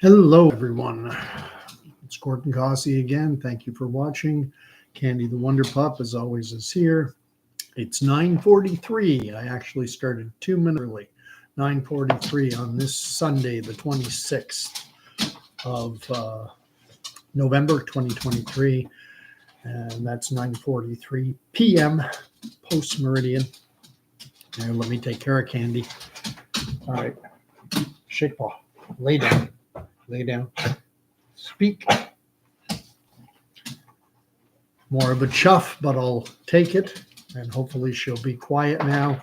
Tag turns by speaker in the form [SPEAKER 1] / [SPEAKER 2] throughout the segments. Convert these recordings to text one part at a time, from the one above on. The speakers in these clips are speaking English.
[SPEAKER 1] Hello, everyone. It's Gordon Gossi again. Thank you for watching. Candy the Wonder Pup, as always, is here. It's 9:43. I actually started 2 minutes early. 9:43 on this Sunday, the 26th of November 2023. And that's 9:43 p.m. post-meridian. Here, let me take care of Candy. All right. Shake paw. Lay down. Lay down. Speak. More of a chuff, but I'll take it. And hopefully she'll be quiet now.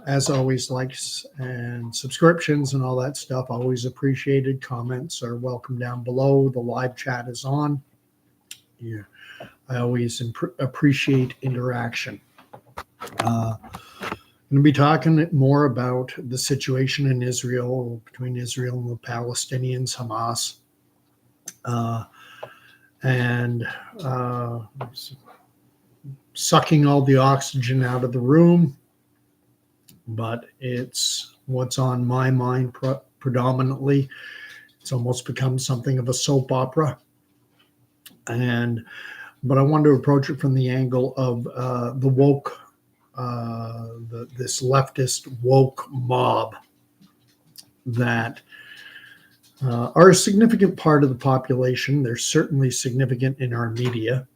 [SPEAKER 1] As always, likes and subscriptions and all that stuff, always appreciated. Comments are welcome down below. The live chat is on. Yeah, I always appreciate interaction. I'm going to be talking more about the situation in Israel, between Israel and the Palestinians, Hamas, and sucking all the oxygen out of the room. But it's what's on my mind predominantly. It's almost become something of a soap opera. But I wanted to approach it from the angle of the woke, this leftist woke mob that are a significant part of the population. They're certainly significant in our media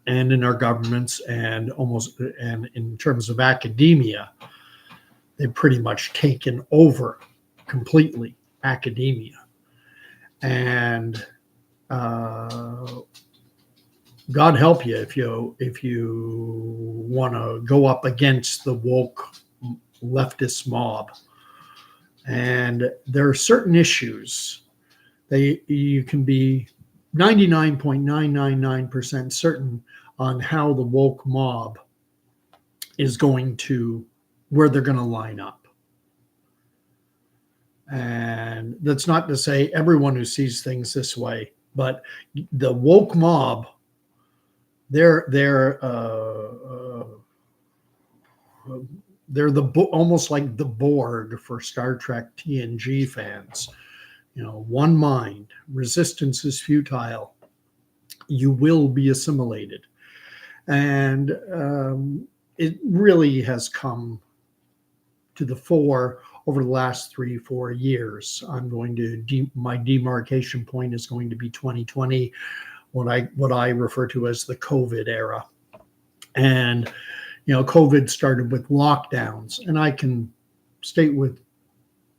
[SPEAKER 1] and in our governments, and in terms of academia, they've pretty much taken over completely academia. And God help you if you want to go up against the woke leftist mob. And there are certain issues you can be 99.999% certain on how the woke mob is going to, where they're going to line up. And that's not to say everyone who sees things this way, but the woke mob, they're almost like the Borg for Star Trek TNG fans. You know, one mind, resistance is futile. You will be assimilated. And it really has come to the fore over the last 3-4 years. I'm going to, my demarcation point is going to be 2020, what I refer to as the COVID era. And, you know, COVID started with lockdowns. And I can state with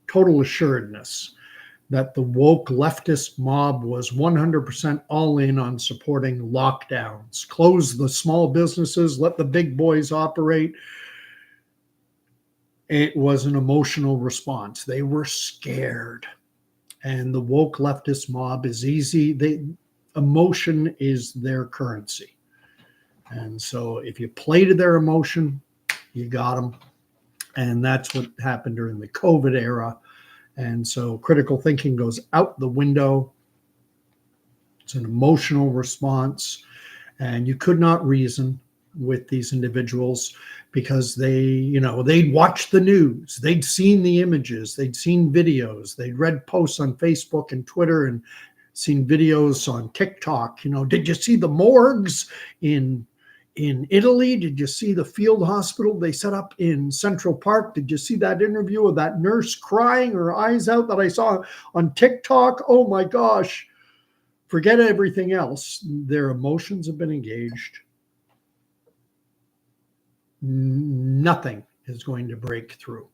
[SPEAKER 1] total assuredness that the woke leftist mob was 100% all in on supporting lockdowns. Close the small businesses, let the big boys operate. It was an emotional response. They were scared. And the woke leftist mob is easy. Emotion is their currency. And so if you play to their emotion, you got them. And that's what happened during the COVID era. And so critical thinking goes out the window. It's an emotional response. And you could not reason with these individuals because they'd watched the news. They'd seen the images. They'd seen videos. They'd read posts on Facebook and Twitter and seen videos on TikTok. You know, did you see the morgues in Italy? Did you see the field hospital they set up in Central Park? Did you see that interview of that nurse crying her eyes out that I saw on TikTok? Oh my gosh. Forget everything else. Their emotions have been engaged. Nothing is going to break through.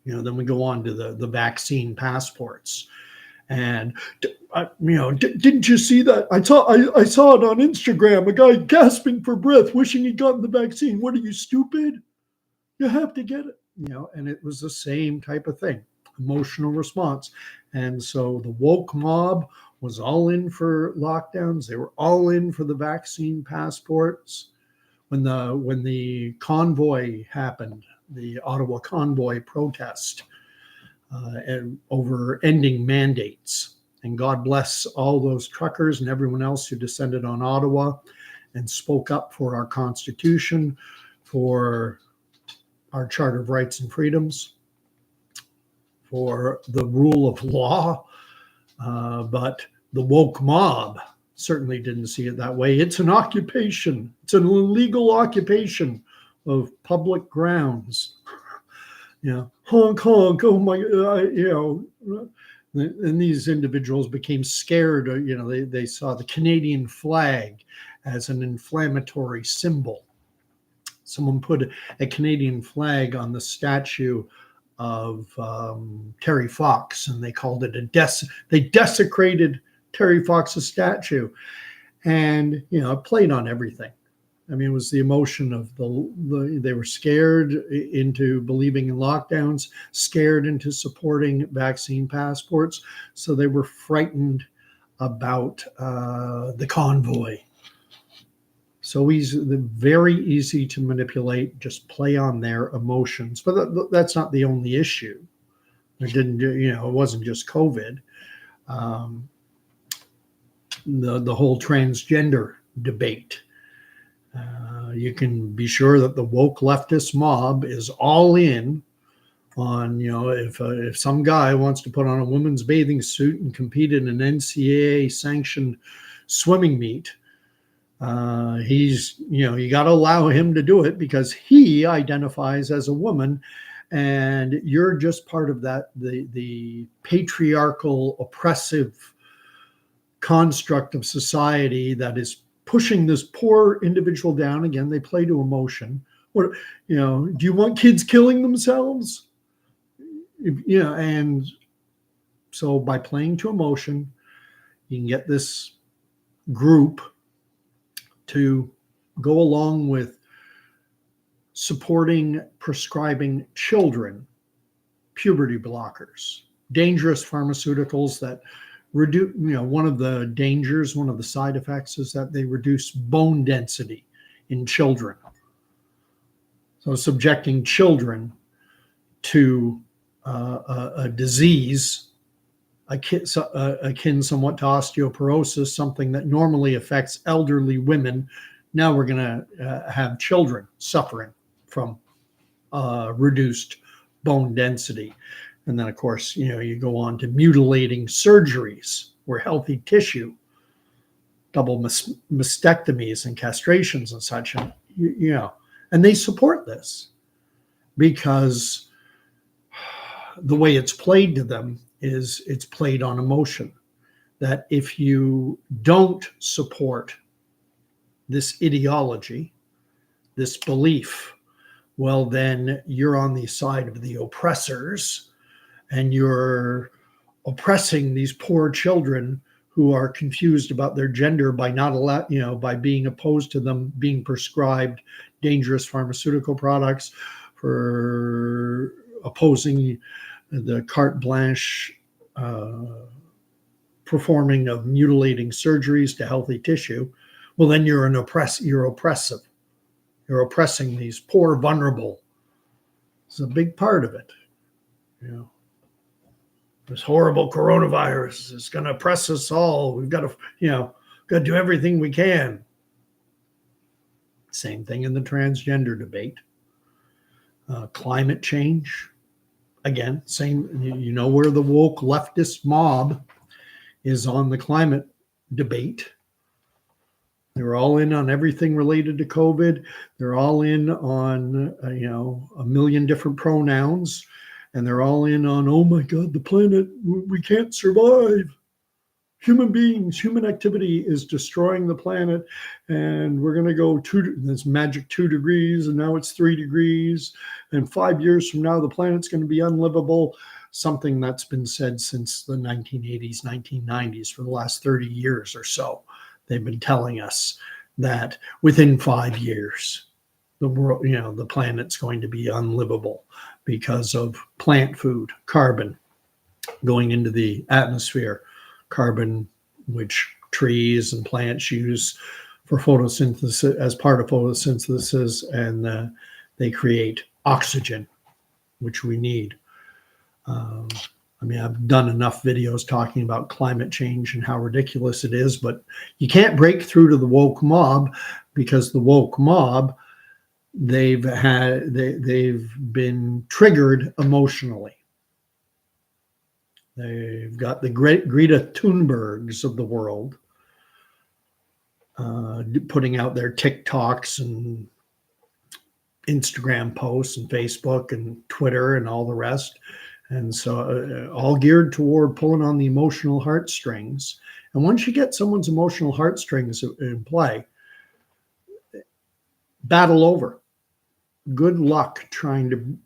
[SPEAKER 1] You know, then we go on to the vaccine passports. And didn't you see that? I saw it on Instagram. A guy gasping for breath, wishing he'd gotten the vaccine. What are you, stupid? You have to get it. You know, and it was the same type of thing, emotional response. And so the woke mob was all in for lockdowns. They were all in for the vaccine passports. When the convoy happened, the Ottawa convoy protest. And over ending mandates. And God bless all those truckers and everyone else who descended on Ottawa and spoke up for our Constitution, for our Charter of Rights and Freedoms, for the rule of law, but the woke mob certainly didn't see it that way. It's an occupation. It's an illegal occupation of public grounds. Honk, honk, oh my, and these individuals became scared. They saw the Canadian flag as an inflammatory symbol. Someone put a Canadian flag on the statue of Terry Fox, and they called it they desecrated Terry Fox's statue, and it played on everything. I mean, it was the emotion of they were scared into believing in lockdowns, scared into supporting vaccine passports, so they were frightened about the convoy. So very easy to manipulate, just play on their emotions. But that's not the only issue. It wasn't just COVID. The whole transgender debate. You can be sure that the woke leftist mob is all in on, if some guy wants to put on a woman's bathing suit and compete in an NCAA sanctioned swimming meet, you got to allow him to do it because he identifies as a woman, and you're just part of that, the patriarchal, oppressive construct of society that is pushing this poor individual down. Again, they play to emotion. Do you want kids killing themselves? And so by playing to emotion, you can get this group to go along with prescribing children puberty blockers, dangerous pharmaceuticals that reduce, one of the side effects is that they reduce bone density in children. So subjecting children to a disease akin somewhat to osteoporosis, something that normally affects elderly women. Now we're going to have children suffering from reduced bone density. And then, of course, you go on to mutilating surgeries where healthy tissue, double mastectomies and castrations and such, and they support this because the way it's played to them is it's played on emotion. That if you don't support this ideology, this belief, well, then you're on the side of the oppressors, and you're oppressing these poor children who are confused about their gender by by being opposed to them being prescribed dangerous pharmaceutical products, for opposing the carte blanche performing of mutilating surgeries to healthy tissue. Well, then you're oppressive. You're oppressing these poor, vulnerable. It's a big part of it. This horrible coronavirus is going to oppress us all. We've got to, got to do everything we can. Same thing in the transgender debate. Climate change. Again, same, where the woke leftist mob is on the climate debate. They're all in on everything related to COVID. They're all in on, a million different pronouns. And they're all in on, oh my God, the planet, we can't survive. Human beings, human activity is destroying the planet. And we're going to go this magic 2 degrees, and now it's 3 degrees. And 5 years from now, the planet's going to be unlivable. Something that's been said since the 1980s, 1990s, for the last 30 years or so. They've been telling us that within 5 years, the world, the planet's going to be unlivable because of plant food, carbon going into the atmosphere, carbon which trees and plants use for photosynthesis, as part of photosynthesis, and they create oxygen, which we need. I've done enough videos talking about climate change and how ridiculous it is, but you can't break through to the woke mob, because the woke mob, they've been triggered emotionally. They've got the great Greta Thunbergs of the world putting out their TikToks and Instagram posts and Facebook and Twitter and all the rest. And so all geared toward pulling on the emotional heartstrings. And once you get someone's emotional heartstrings in play, battle over. Good luck trying to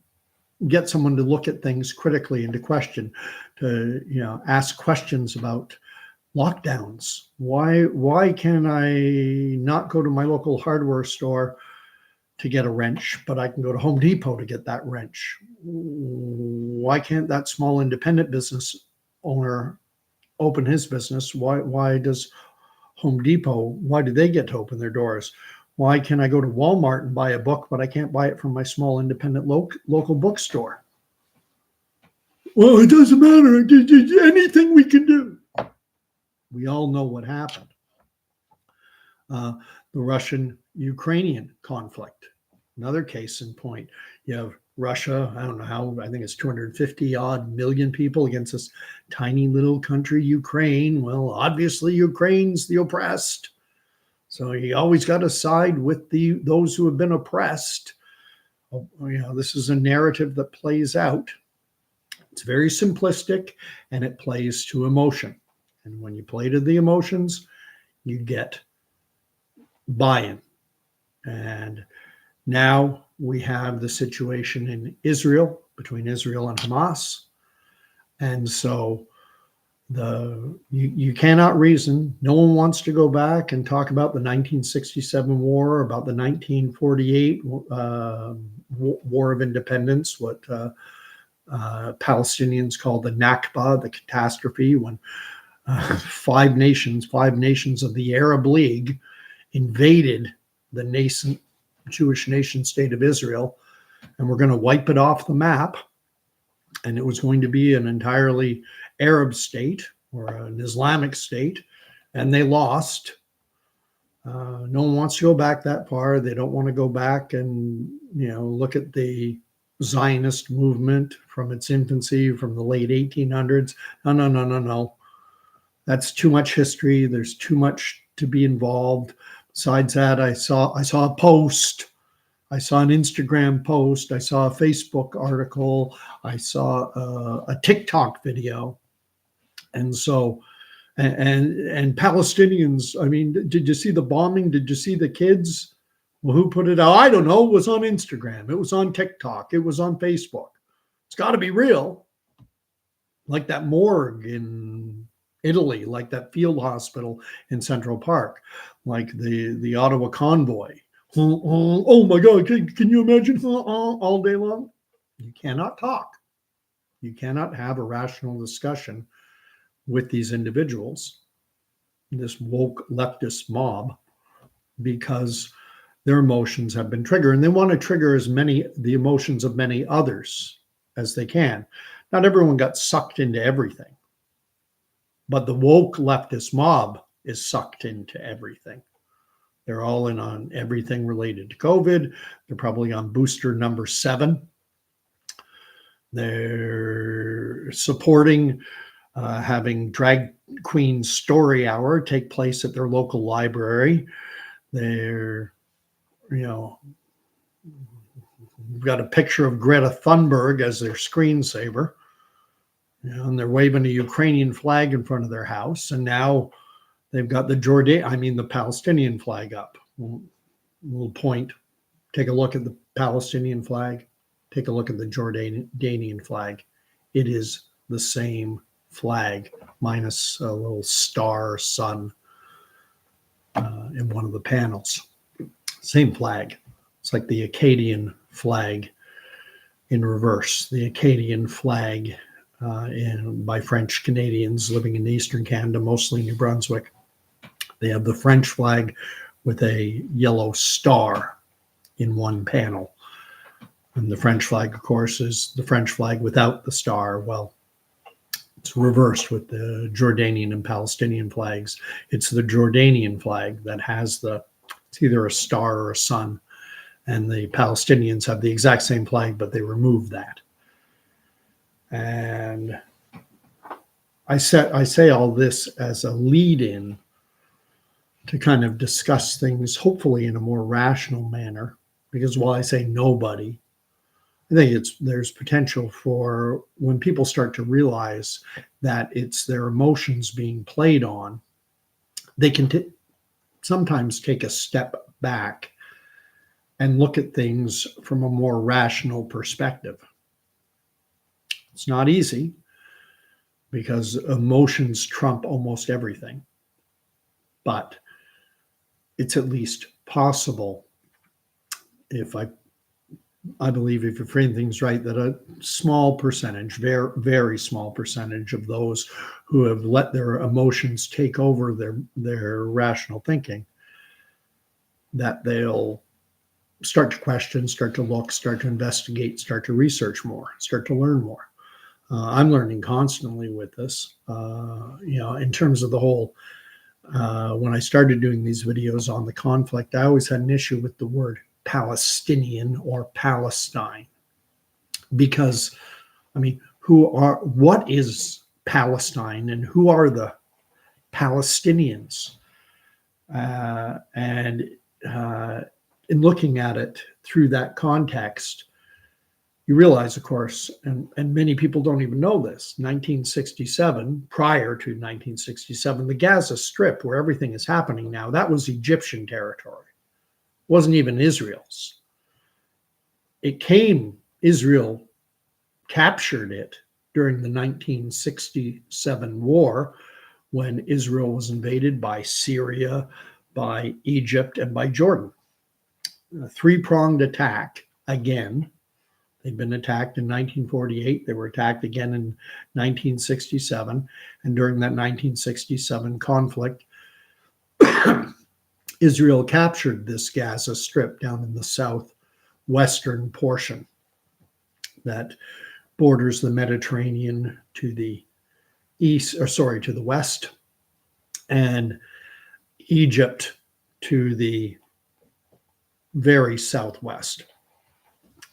[SPEAKER 1] get someone to look at things critically and to question, to ask questions about lockdowns. Why can I not go to my local hardware store to get a wrench, but I can go to Home Depot to get that wrench? Why can't that small independent business owner open his business? Why does Home Depot, why do they get to open their doors? Why can I go to Walmart and buy a book, but I can't buy it from my small independent local bookstore? Well, it doesn't matter. Anything we can do. We all know what happened. The Russian-Ukrainian conflict, another case in point. You have Russia, I don't know how, I think it's 250 odd million people against this tiny little country, Ukraine. Well, obviously Ukraine's the oppressed. So you always got to side with those who have been oppressed. This is a narrative that plays out. It's very simplistic, and it plays to emotion. And when you play to the emotions, you get buy-in. And now we have the situation in Israel, between Israel and Hamas. And so you cannot reason. No one wants to go back and talk about the 1967 war, about the 1948 War of Independence, what Palestinians call the Nakba, the catastrophe, when five nations of the Arab League invaded the nascent Jewish nation state of Israel, and we're going to wipe it off the map. And it was going to be an entirely Arab state or an Islamic state, and they lost. No one wants to go back that far. They don't want to go back and look at the Zionist movement from its infancy, from the late 1800s. No. That's too much history. There's too much to be involved. Besides that, I saw a post. I saw an Instagram post. I saw a Facebook article. I saw a TikTok video. And so, and Palestinians, I mean, did you see the bombing? Did you see the kids? Well, who put it out? I don't know. It was on Instagram. It was on TikTok. It was on Facebook. It's got to be real. Like that morgue in Italy, like that field hospital in Central Park, like the Ottawa convoy. Oh my God, can you imagine all day long? You cannot talk. You cannot have a rational discussion with these individuals, this woke leftist mob, because their emotions have been triggered, and they want to trigger the emotions of many others as they can. Not everyone got sucked into everything, but the woke leftist mob is sucked into everything. They're all in on everything related to COVID. They're probably on booster number 7. They're supporting having drag queen story hour take place at their local library. They're, got a picture of Greta Thunberg as their screensaver, and they're waving a Ukrainian flag in front of their house. And now they've got the Palestinian flag up. We'll point. Take a look at the Palestinian flag. Take a look at the Jordanian flag. It is the same flag, minus a little star sun in one of the panels. Same flag. It's like the Acadian flag in reverse. The Acadian flag by French Canadians living in eastern Canada, mostly New Brunswick. They have the French flag with a yellow star in one panel. And the French flag, of course, is the French flag without the star. Well, it's reversed with the Jordanian and Palestinian flags. It's the Jordanian flag that has it's either a star or a sun. And the Palestinians have the exact same flag, but they removed that. And I say all this as a lead-in to kind of discuss things, hopefully in a more rational manner. Because while I say nobody, I think there's potential for when people start to realize that it's their emotions being played on, they can sometimes take a step back and look at things from a more rational perspective. It's not easy because emotions trump almost everything, but it's at least possible, if I believe if you frame things right, that a small percentage, very, very small percentage of those who have let their emotions take over their rational thinking, that they'll start to question, start to look, start to investigate, start to research more, start to learn more. I'm learning constantly with this, in terms of the whole, when I started doing these videos on the conflict, I always had an issue with the word Palestinian or Palestine, because, I mean, what is Palestine and who are the Palestinians? And in looking at it through that context, you realize, of course, and many people don't even know this, 1967, prior to 1967, the Gaza Strip, where everything is happening now, that was Egyptian territory. It wasn't even Israel's. Israel captured it during the 1967 war, when Israel was invaded by Syria, by Egypt, and by Jordan. A three-pronged attack again. They'd been attacked in 1948. They were attacked again in 1967. And during that 1967 conflict, Israel captured this Gaza Strip down in the southwestern portion that borders the Mediterranean to the to the west, and Egypt to the very southwest.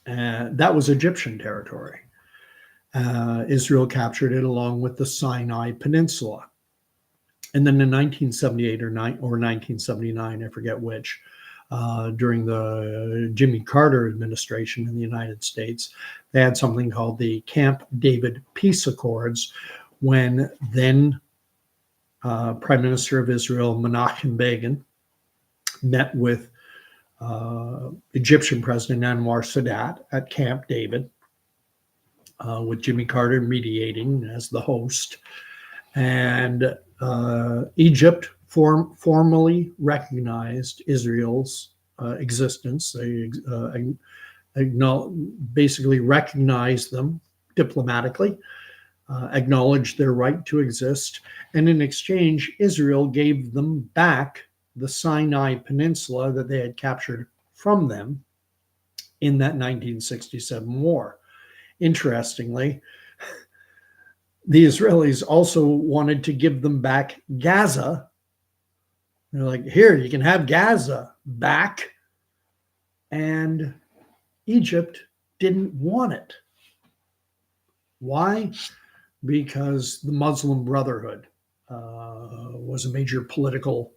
[SPEAKER 1] That was Egyptian territory. Israel captured it along with the Sinai Peninsula. And then in 1978 or 1979, I forget which, during the Jimmy Carter administration in the United States, they had something called the Camp David Peace Accords, when then Prime Minister of Israel, Menachem Begin, met with Egyptian President Anwar Sadat at Camp David, with Jimmy Carter mediating as the host. And Egypt formally recognized Israel's existence. They basically recognized them diplomatically, acknowledged their right to exist. And in exchange, Israel gave them back the Sinai Peninsula that they had captured from them in that 1967 war. Interestingly, the Israelis also wanted to give them back Gaza. They're like, here, you can have Gaza back. And Egypt didn't want it. Why? Because the Muslim Brotherhood was a major political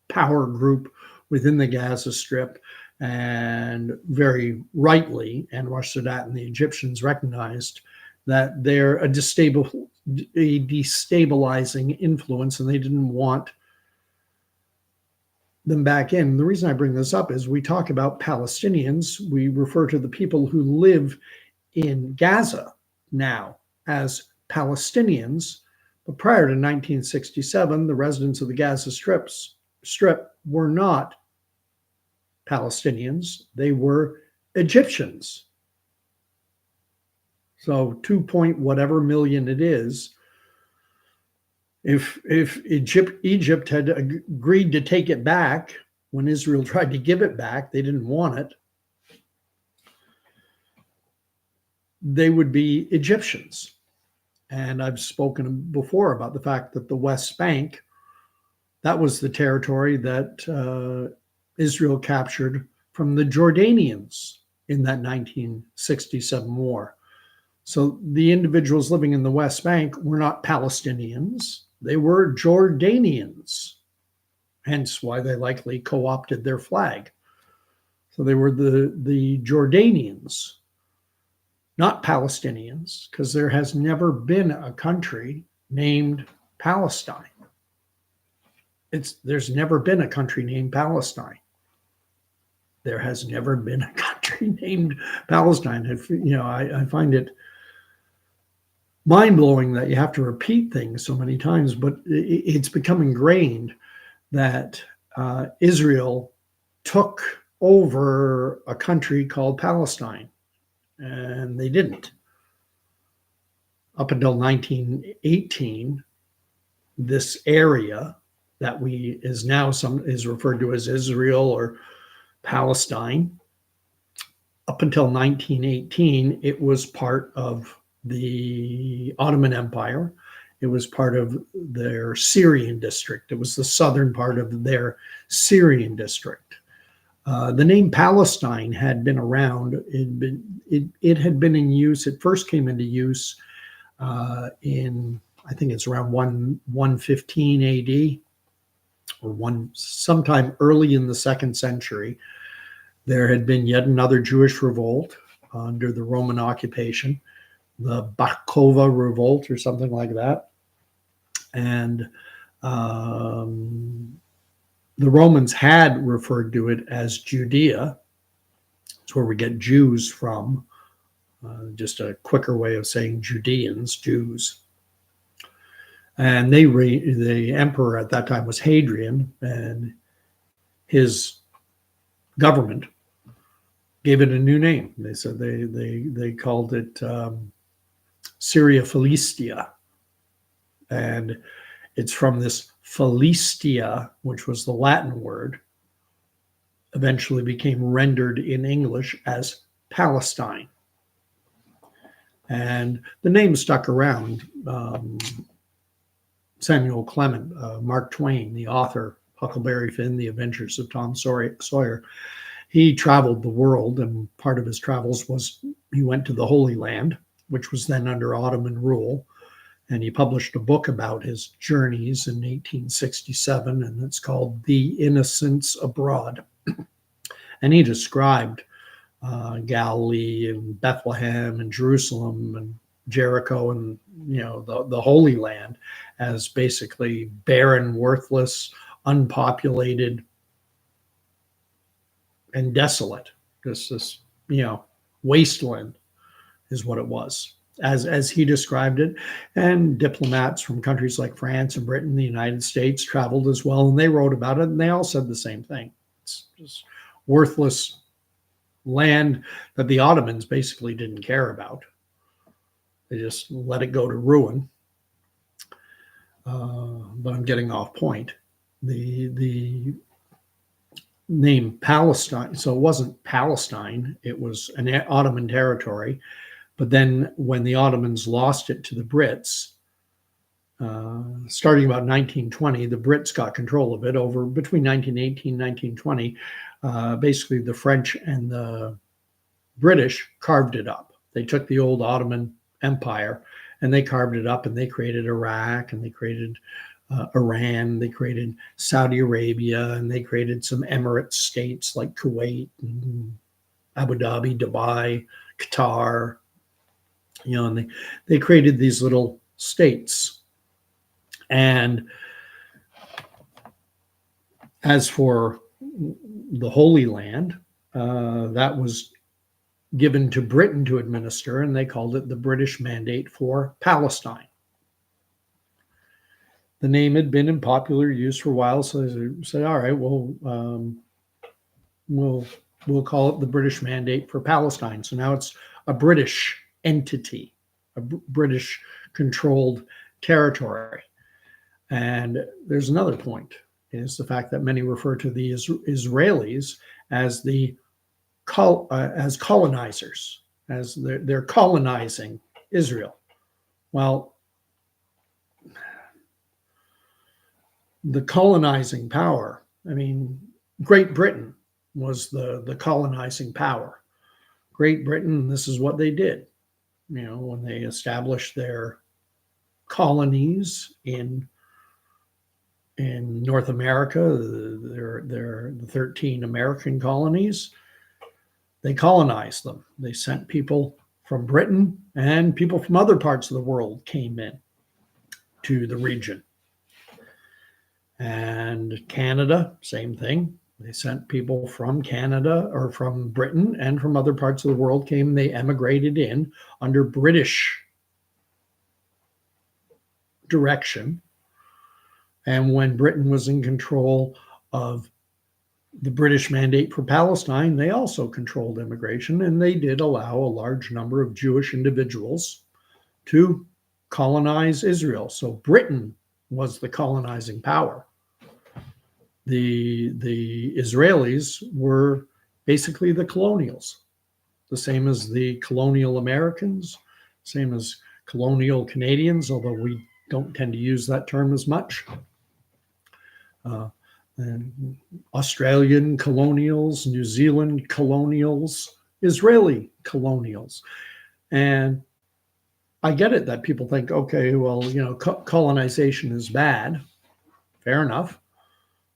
[SPEAKER 1] power group within the Gaza Strip, and very rightly, Anwar Sadat and the Egyptians recognized that they're a destabilizing influence, and they didn't want them back in. The reason I bring this up is we talk about Palestinians, we refer to the people who live in Gaza now as Palestinians, but prior to 1967, the residents of the Gaza Strip were not Palestinians, they were Egyptians. So 2 point whatever million it is, if Egypt had agreed to take it back when Israel tried to give it back, they didn't want it, they would be Egyptians. And I've spoken before about the fact that the West Bank, that was the territory that Israel captured from the Jordanians in that 1967 war. So the individuals living in the West Bank were not Palestinians, they were Jordanians, hence why they likely co-opted their flag. So they were the Jordanians, not Palestinians, because there has never been a country named Palestine. There's never been a country named Palestine. There has never been a country named Palestine. I find it mind-blowing that you have to repeat things so many times, but it's become ingrained that Israel took over a country called Palestine, and they didn't. Up until 1918, this area that is referred to as Israel or Palestine, up until 1918, it was part of the Ottoman Empire. It was part of their Syrian district. It was the southern part of their Syrian district. The name Palestine had been around. It had been in use. It first came into use in, I think it's around 115 AD, or sometime early in the 2nd century. There had been yet another Jewish revolt under the Roman occupation, the Bar Kokhba revolt or something like that. And the Romans had referred to it as Judea. It's where we get Jews from, just a quicker way of saying Judeans, Jews. And the emperor at that time was Hadrian, and his government gave it a new name. They said they called it Syria Philistia, and it's from this Philistia, which was the Latin word, eventually became rendered in English as Palestine. And the name stuck around. Samuel Clement, Mark Twain, the author, Huckleberry Finn, The Adventures of Tom Sawyer, he traveled the world, and part of his travels was he went to the Holy Land, which was then under Ottoman rule, and he published a book about his journeys in 1867, and it's called The Innocents Abroad. And he described Galilee and Bethlehem and Jerusalem and Jericho and the Holy Land as basically barren, worthless, unpopulated, and desolate. This wasteland is what it was, as he described it. And diplomats from countries like France and Britain, the United States, traveled as well, and they wrote about it, and they all said the same thing. It's just worthless land that the Ottomans basically didn't care about. They just let it go to ruin. But I'm getting off point. The name Palestine, so it wasn't Palestine, it was an Ottoman territory. But then when the Ottomans lost it to the Brits, starting about 1920, the Brits got control of it between 1918 and 1920. Basically, the French and the British carved it up. They took the old Ottoman Empire and they carved it up, and they created Iraq, and they created Iran, they created Saudi Arabia, and they created some emirate states like Kuwait, and Abu Dhabi, Dubai, Qatar, and they created these little states. And as for the Holy Land, that was given to Britain to administer, and they called it the British Mandate for Palestine. The name had been in popular use for a while, so they said, all right, we'll call it the British Mandate for Palestine. So now it's a British entity, a British controlled territory. And there's another point, is the fact that many refer to the Israelis as as colonizers, as they're colonizing Israel. Well, the colonizing power, Great Britain was the colonizing power. Great Britain, this is what they did. when they established their colonies in North America, the 13 American colonies, they colonized them. They sent people from Britain, and people from other parts of the world came in to the region. And Canada, same thing. They sent people from Canada or from Britain and from other parts of the world came. They emigrated in under British direction. And when Britain was in control of the British mandate for Palestine, they also controlled immigration, and they did allow a large number of Jewish individuals to colonize Israel. So Britain was the colonizing power. The Israelis were basically the colonials, the same as the colonial Americans, same as colonial Canadians, although we don't tend to use that term as much. And Australian colonials, New Zealand colonials, Israeli colonials. And I get it that people think, okay, well, colonization is bad. Fair enough.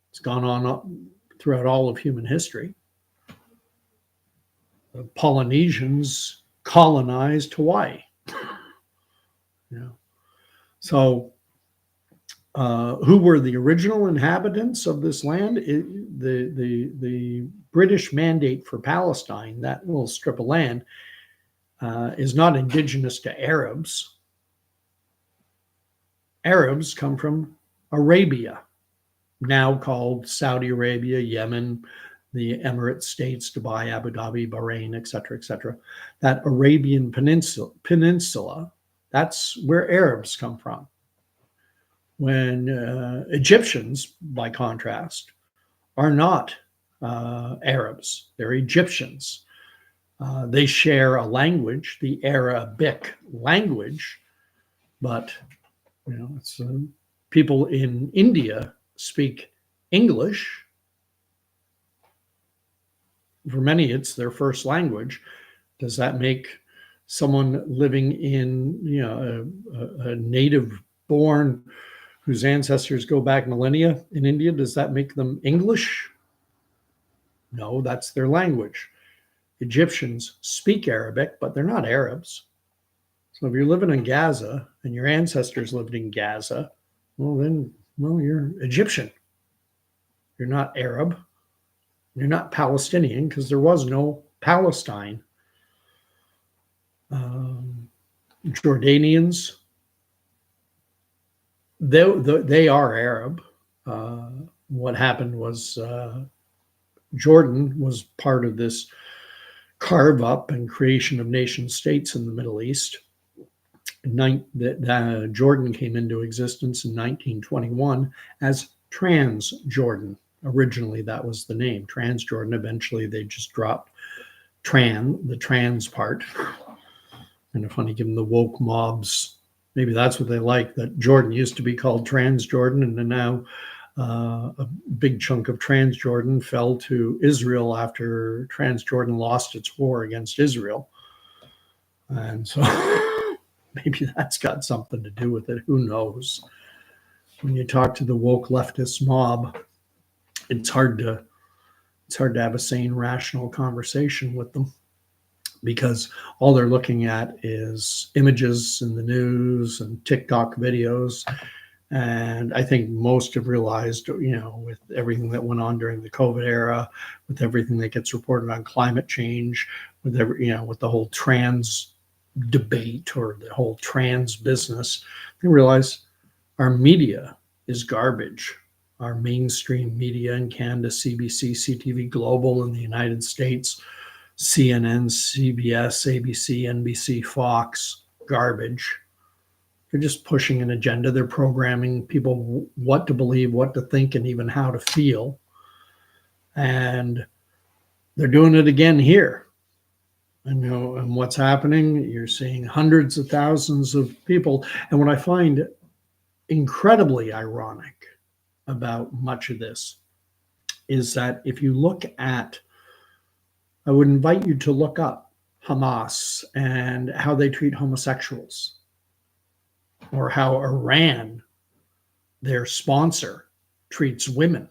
[SPEAKER 1] It's gone on throughout all of human history. The Polynesians colonized Hawaii. So who were the original inhabitants of this land? The British mandate for Palestine, that little strip of land, is not indigenous to Arabs. Arabs come from Arabia, now called Saudi Arabia, Yemen, the Emirates states, Dubai, Abu Dhabi, Bahrain, etc., etc. That Arabian peninsula, that's where Arabs come from. When Egyptians, by contrast, are not Arabs, they're Egyptians. They share a language, the Arabic language, but it's people in India speak English. For many, it's their first language. Does that make someone living in a native-born whose ancestors go back millennia in India, does that make them English? No, that's their language. Egyptians speak Arabic, but they're not Arabs. So if you're living in Gaza and your ancestors lived in Gaza, well, you're Egyptian. You're not Arab. You're not Palestinian because there was no Palestine. Jordanians, they are Arab. What happened was Jordan was part of this carve up and creation of nation states in the Middle East. Jordan came into existence in 1921 as Transjordan. Originally, that was the name, Transjordan. Eventually, they just dropped the trans part. Kind of funny, given the woke mobs. Maybe that's what they like, that Jordan used to be called Transjordan, and then now a big chunk of Transjordan fell to Israel after Transjordan lost its war against Israel. And so maybe that's got something to do with it. Who knows? When you talk to the woke leftist mob, it's hard to have a sane, rational conversation with them, because all they're looking at is images in the news and TikTok videos. And I think most have realized, with everything that went on during the COVID era, with everything that gets reported on climate change, with with the whole trans debate or the whole trans business, they realize our media is garbage. Our mainstream media in Canada, CBC, CTV Global in the United States, CNN, CBS, ABC, NBC, Fox, garbage. They're just pushing an agenda. They're programming people what to believe, what to think, and even how to feel. And they're doing it again here. And what's happening, you're seeing hundreds of thousands of people. And what I find incredibly ironic about much of this is that if you look at, I would invite you to look up Hamas and how they treat homosexuals, or how Iran, their sponsor, treats women.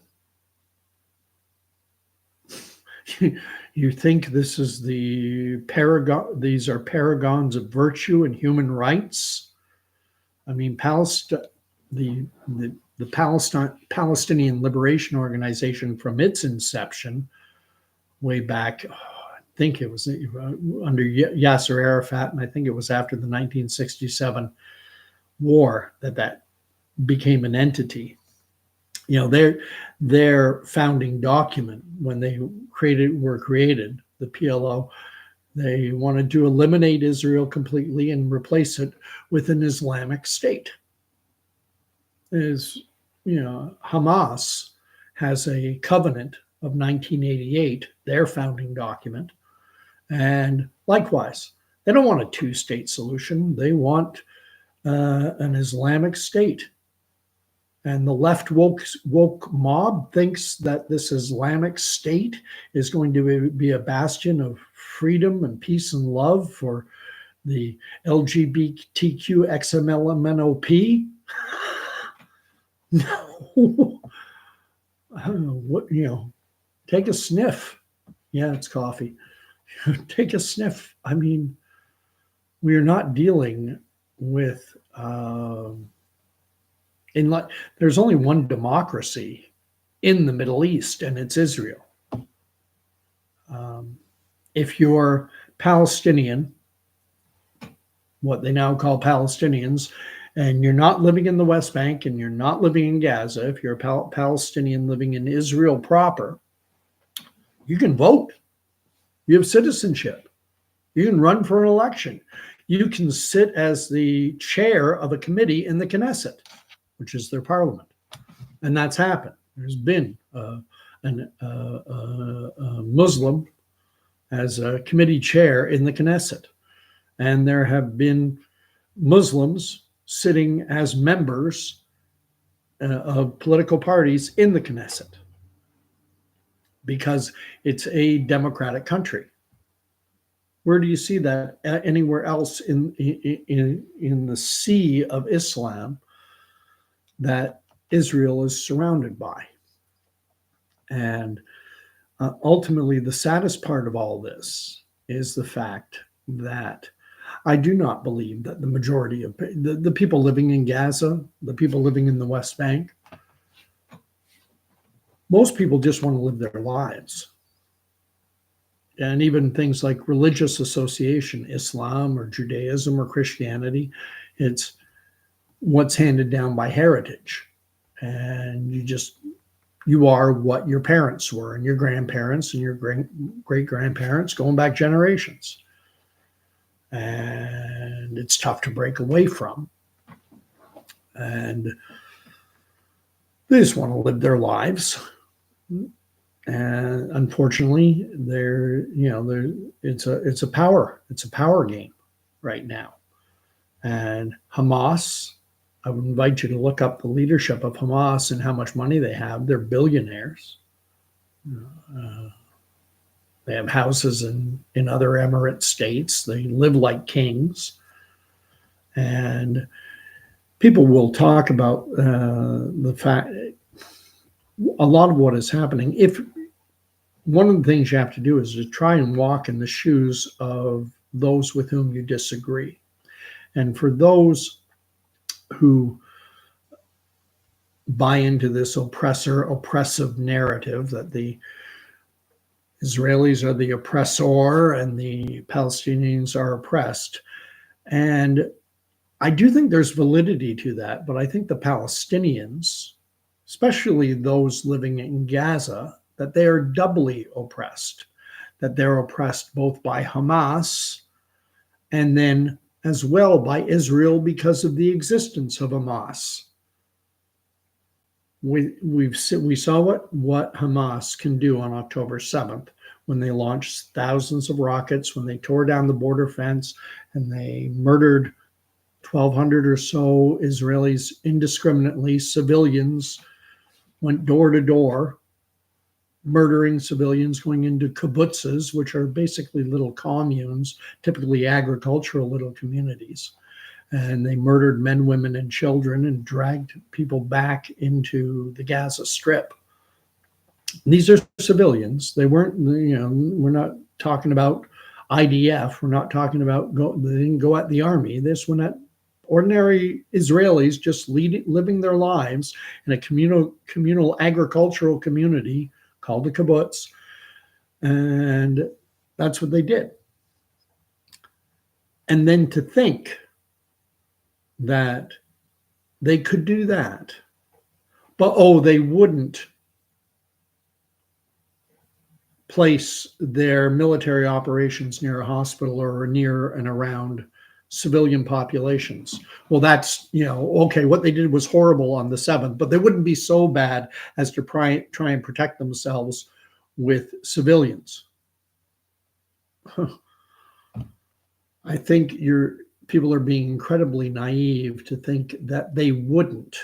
[SPEAKER 1] You think this is the paragon? These are paragons of virtue and human rights. I mean, the Palestinian Liberation Organization, from its inception, way back, I think it was under Yasser Arafat, and I think it was after the 1967 war that became an entity. You know, their founding document, when they were created, the PLO, they wanted to eliminate Israel completely and replace it with an Islamic state. Hamas has a covenant of 1988, their founding document, and likewise, they don't want a two-state solution. They want an Islamic state. And the left woke mob thinks that this Islamic state is going to be a bastion of freedom and peace and love for the LGBTQ XMLMNOP. No. Take a sniff. Yeah, it's coffee. Take a sniff. I mean, we are not dealing with there's only one democracy in the Middle East, and it's Israel. If you're Palestinian, what they now call Palestinians, and you're not living in the West Bank and you're not living in Gaza, if you're a Palestinian living in Israel proper, you can vote. You have citizenship. You can run for an election. You can sit as the chair of a committee in the Knesset, which is their parliament. And that's happened. There's been a Muslim as a committee chair in the Knesset. And there have been Muslims sitting as members of political parties in the Knesset, because it's a democratic country. Where do you see that anywhere else in the sea of Islam that Israel is surrounded by? And ultimately, the saddest part of all this is the fact that I do not believe that the majority of the people living in Gaza, the people living in the West Bank, most people just want to live their lives. And even things like religious association, Islam or Judaism or Christianity, it's what's handed down by heritage. And you are what your parents were, and your grandparents and your great-grandparents, going back generations. And it's tough to break away from. And they just want to live their lives. And unfortunately, it's a power game right now. And Hamas, I would invite you to look up the leadership of Hamas and how much money they have. They're billionaires. They have houses in other emirate states. They live like kings. And people will talk about the fact, a lot of what is happening. If one of the things you have to do is to try and walk in the shoes of those with whom you disagree. And for those who buy into this oppressive narrative that the Israelis are the oppressor and the Palestinians are oppressed. And I do think there's validity to that, but I think the Palestinians, especially those living in Gaza, that they are doubly oppressed, that they're oppressed both by Hamas and then as well by Israel because of the existence of Hamas. We saw what Hamas can do on October 7th when they launched thousands of rockets, when they tore down the border fence and they murdered 1,200 or so Israelis indiscriminately. Civilians went door to door. murdering civilians, going into kibbutzes, which are basically little communes, typically agricultural little communities. And they murdered men, women, and children and dragged people back into the Gaza Strip. And these are civilians. They weren't, we're not talking about IDF. We're not talking about, they didn't go at the army. This went at ordinary Israelis just living their lives in a communal agricultural community called the kibbutz. And that's what they did. And then to think that they could do that, but they wouldn't place their military operations near a hospital or near and around civilian populations. Well, that's, okay, what they did was horrible on the 7th, but they wouldn't be so bad as to try and protect themselves with civilians. I think people are being incredibly naive to think that they wouldn't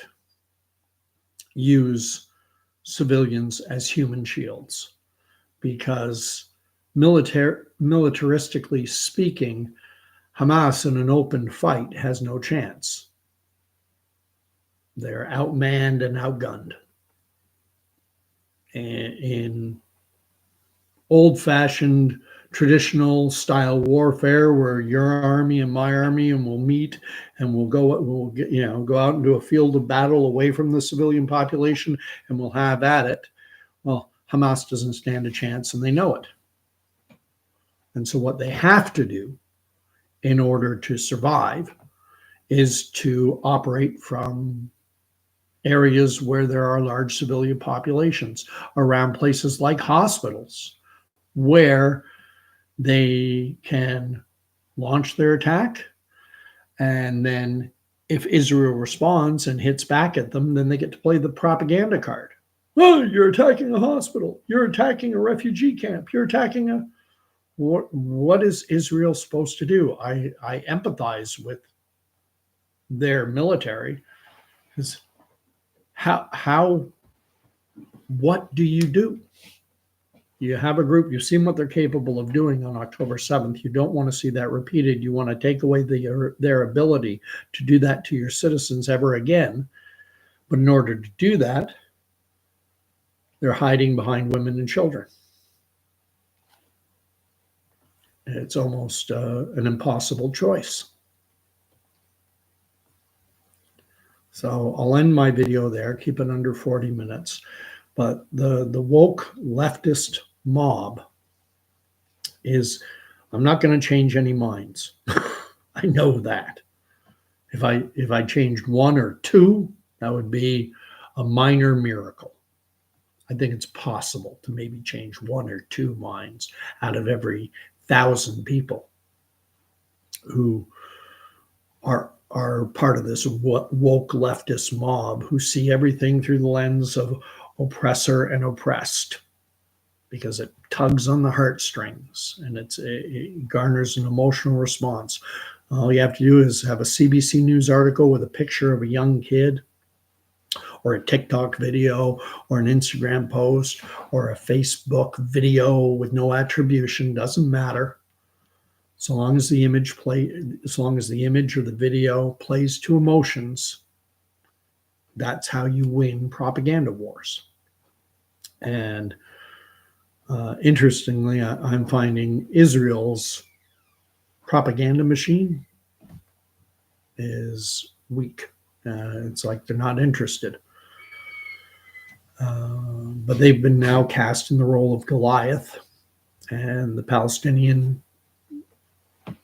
[SPEAKER 1] use civilians as human shields, because militaristically speaking, Hamas in an open fight has no chance. They're outmanned and outgunned. And in old-fashioned traditional style warfare, where your army and my army, and we'll meet and we'll go out into a field of battle away from the civilian population, and we'll have at it. Well, Hamas doesn't stand a chance, and they know it. And so what they have to do in order to survive is to operate from areas where there are large civilian populations, around places like hospitals, where they can launch their attack. And then if Israel responds and hits back at them, then they get to play the propaganda card. Oh, you're attacking a hospital. You're attacking a refugee camp. You're attacking what is Israel supposed to do? I empathize with their military, because what do? You have a group, you've seen what they're capable of doing on October 7th. You don't want to see that repeated. You want to take away their ability to do that to your citizens ever again. But in order to do that, they're hiding behind women and children. It's almost an impossible choice. So I'll end my video there, keep it under 40 minutes. But the woke leftist mob is, I'm not going to change any minds. I know that. If I changed one or two, that would be a minor miracle. I think it's possible to maybe change one or two minds out of every 1,000 people who are part of this woke leftist mob, who see everything through the lens of oppressor and oppressed, because it tugs on the heartstrings and it garners an emotional response. All you have to do is have a CBC News article with a picture of a young kid, or a TikTok video, or an Instagram post, or a Facebook video with no attribution. Doesn't matter. So long as the image or the video plays to emotions, that's how you win propaganda wars. And interestingly, I'm finding Israel's propaganda machine is weak. It's like they're not interested. But they've been now cast in the role of Goliath, and the Palestinian,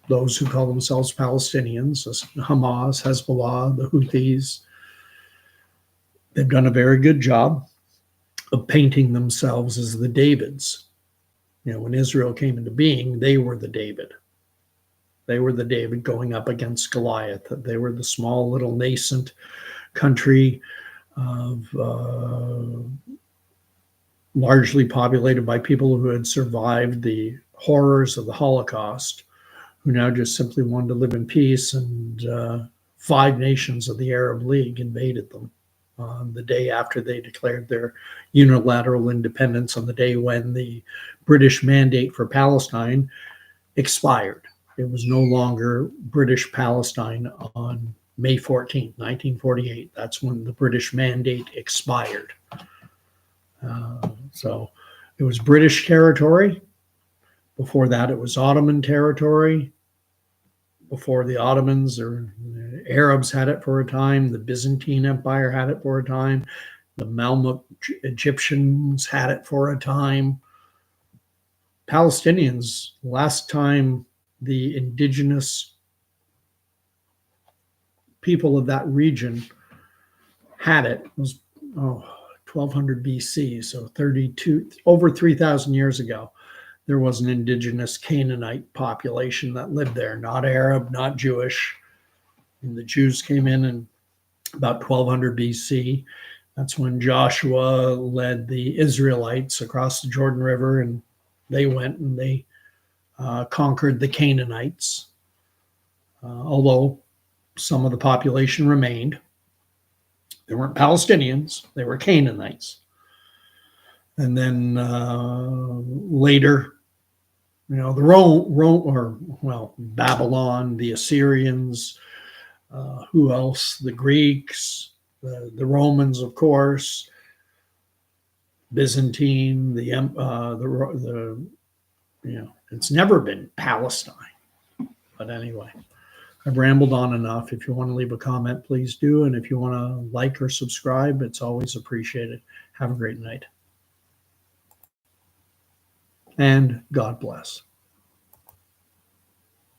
[SPEAKER 1] those who call themselves Palestinians, Hamas, Hezbollah, the Houthis, they've done a very good job of painting themselves as the Davids. When Israel came into being, they were the David. They were the David going up against Goliath. They were the small little nascent country of largely populated by people who had survived the horrors of the Holocaust, who now just simply wanted to live in peace, and 5 nations of the Arab League invaded them on the day after they declared their unilateral independence, on the day when the British mandate for Palestine expired. It was no longer British Palestine on May 14th, 1948. That's when the British mandate expired. So it was British territory. Before that, it was Ottoman territory. Before the Ottomans, or the Arabs had it for a time. The Byzantine Empire had it for a time. The Mamluk Egyptians had it for a time. Palestinians, last time the indigenous people of that region had it was 1200 BC, so over 3,000 years ago. There was an indigenous Canaanite population that lived there, not Arab, not Jewish. And the Jews came in about 1200 BC. That's when Joshua led the Israelites across the Jordan River, and they went and they conquered the Canaanites. Although some of the population remained. They weren't Palestinians, they were Canaanites. And then later, the Babylon, the Assyrians, who else? The Greeks, the Romans, of course, Byzantine, it's never been Palestine. But anyway, I've rambled on enough. If you want to leave a comment, please do. And if you want to like or subscribe, it's always appreciated. Have a great night. And God bless.